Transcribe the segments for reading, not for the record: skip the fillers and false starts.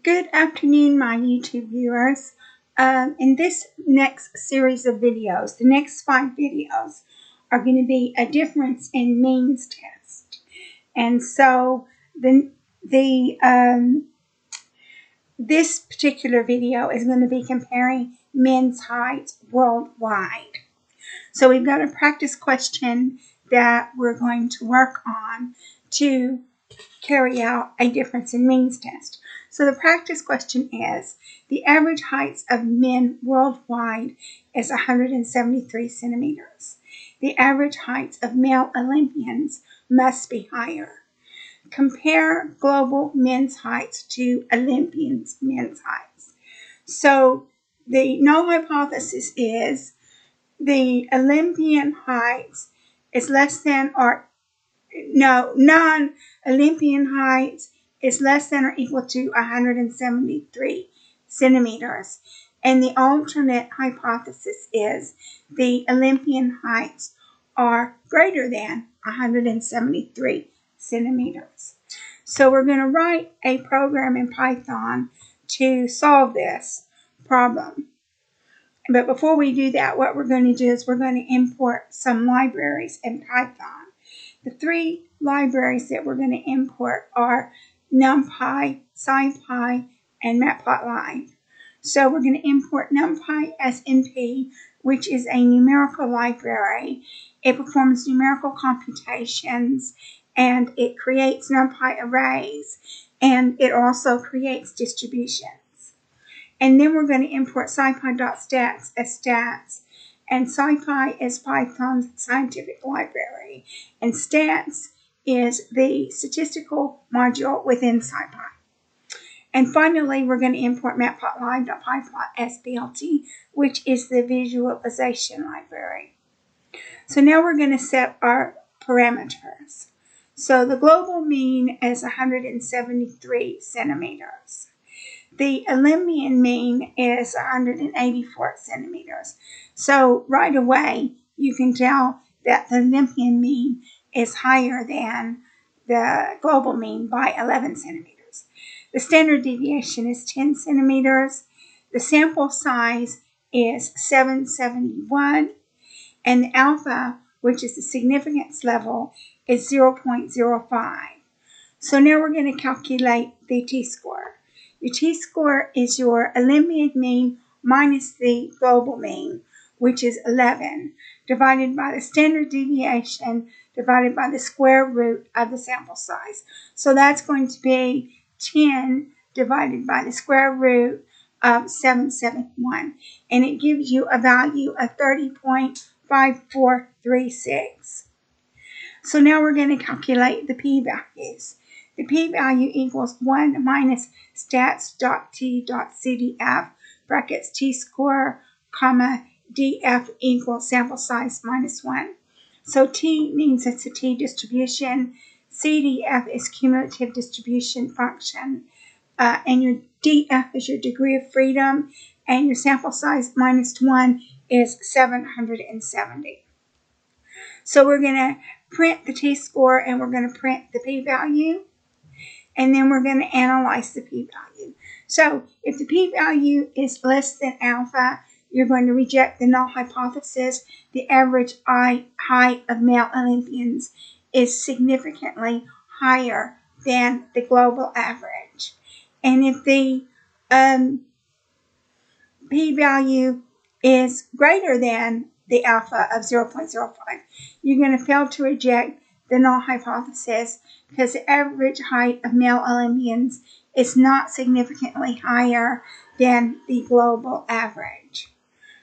Good afternoon, my YouTube viewers. In this next series of videos, the next 5 videos are going to be a difference in means test. And so this particular video is going to be comparing men's heights worldwide. So we've got a practice question that we're going to work on to carry out a difference in means test. So the practice question is, the average heights of men worldwide is 173 centimeters. The average heights of male Olympians must be higher. Compare global men's heights to Olympians' men's heights. So the null hypothesis is the Olympian heights is less than or non-Olympian heights is less than or equal to 173 centimeters. And the alternate hypothesis is the Olympian heights are greater than 173 centimeters. So we're going to write a program in Python to solve this problem. But before we do that, what we're going to do is we're going to import some libraries in Python. The 3 libraries that we're going to import are NumPy, scipy, and matplotlib. So we're going to import NumPy as NP, which is a numerical library. It performs numerical computations, and it creates NumPy arrays, and it also creates distributions. And then we're going to import scipy.stats as stats. And scipy is Python's scientific library. And stats is the statistical module within scipy. And finally, we're going to import matplotlib.pyplot as PLT, which is the visualization library. So now we're going to set our parameters. So the global mean is 173 centimeters. The Olympian mean is 184 centimeters. So right away, you can tell that the Olympian mean is higher than the global mean by 11 centimeters. The standard deviation is 10 centimeters. The sample size is 771. And the alpha, which is the significance level, is 0.05. So now we're going to calculate the t-score. Your t-score is your Olympian mean minus the global mean, which is 11, divided by the standard deviation, divided by the square root of the sample size. So that's going to be 10 divided by the square root of 771. And it gives you a value of 30.5436. So now we're going to calculate the p-values. The p-value equals 1 minus stats.t.cdf, brackets t-score, comma, df equals sample size minus 1. So t means it's a t-distribution. CDF is cumulative distribution function. And your df is your degree of freedom. And your sample size minus 1 is 770. So we're going to print the t-score and we're going to print the p-value. And then we're going to analyze the p-value. So if the p-value is less than alpha, you're going to reject the null hypothesis. The average height of male Olympians is significantly higher than the global average. And if the p-value is greater than the alpha of 0.05, you're going to fail to reject the null hypothesis because the average height of male Olympians is not significantly higher than the global average.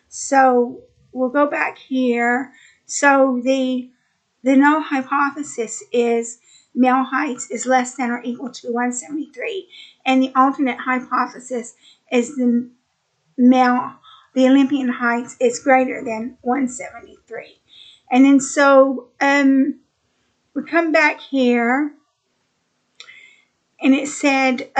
So we'll go back here. So the null hypothesis is male heights is less than or equal to 173, and the alternate hypothesis is the Olympian heights is greater than 173. And then so we come back here, and it said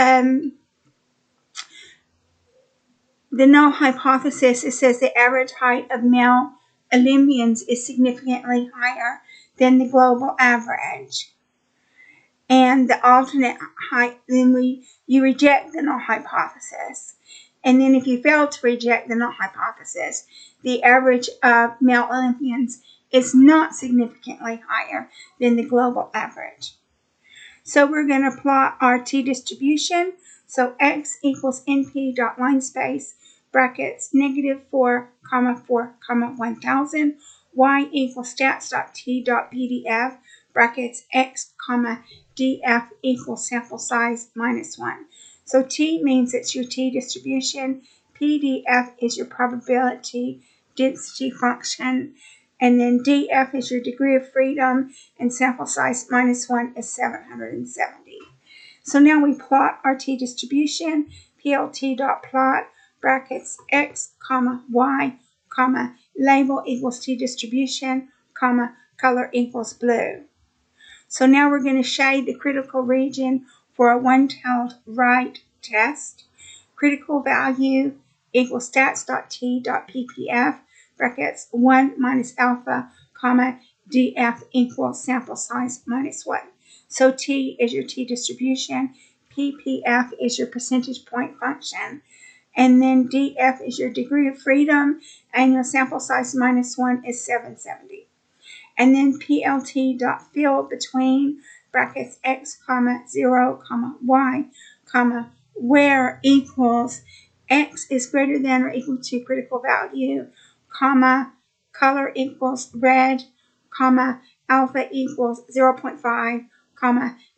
the null hypothesis, it says the average height of male Olympians is significantly higher than the global average. and the alternate height, then you reject the null hypothesis. And then if you fail to reject the null hypothesis, the average of male Olympians is not significantly higher than the global average. So we're going to plot our t-distribution. So x equals np dot line space brackets -4, 4, 1000. Y equals stats.t.pdf brackets x, df equals sample size -1. So t means it's your t-distribution. pdf is your probability density function. And then df is your degree of freedom, and sample size -1 is 770. So now we plot our t-distribution. plt.plot brackets x, y, label equals t-distribution, color equals blue. So now we're going to shade the critical region for a one-tailed right test. Critical value equals stats.t.ppf brackets 1 minus alpha, df equals sample size -1. So t is your t-distribution, ppf is your percentage point function, and then df is your degree of freedom, and your sample size -1 is 770. And then plt.fill between brackets x, 0, y, where equals x is greater than or equal to critical value, color equals red, alpha equals 0.5,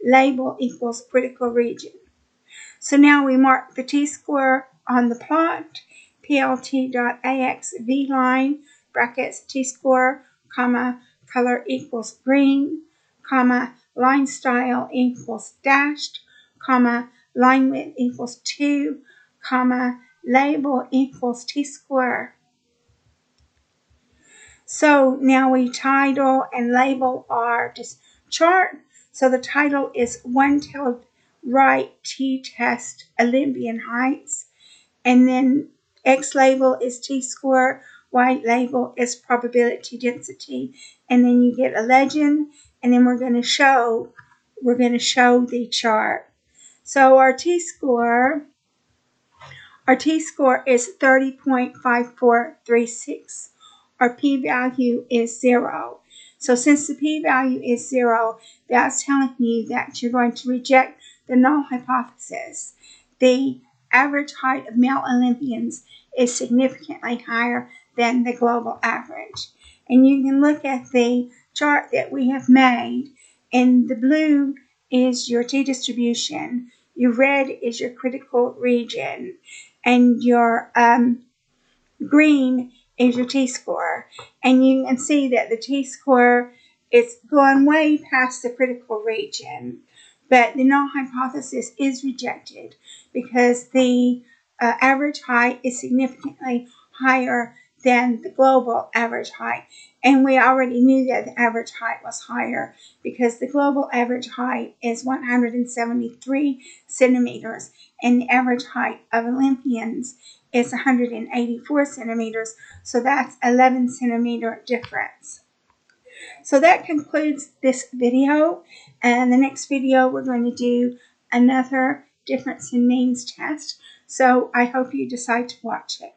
label equals critical region. So now we mark the t-square on the plot. plt.axv line brackets t-square, color equals green, line style equals dashed, line width equals 2, label equals t-square. So now we title and label our chart. So the title is One-Tailed Right T-Test Olympian Heights. And then X label is t-square, Y label is probability density. And then you get a legend, and then we're going to show the chart. So our t-score is 30.5436. Our p-value is 0. So since the p-value is 0, that's telling you that you're going to reject the null hypothesis. The average height of male Olympians is significantly higher than the global average. And you can look at the chart that we have made, and the blue is your t-distribution, your red is your critical region, and your green is your t-score. And you can see that the t-score is going way past the critical region, but the null hypothesis is rejected because the average height is significantly higher than the global average height. And we already knew that the average height was higher because the global average height is 173 centimeters, and the average height of Olympians is 184 centimeters, so that's 11 centimeter difference. So that concludes this video, and the next video we're going to do another difference in means test. So I hope you decide to watch it.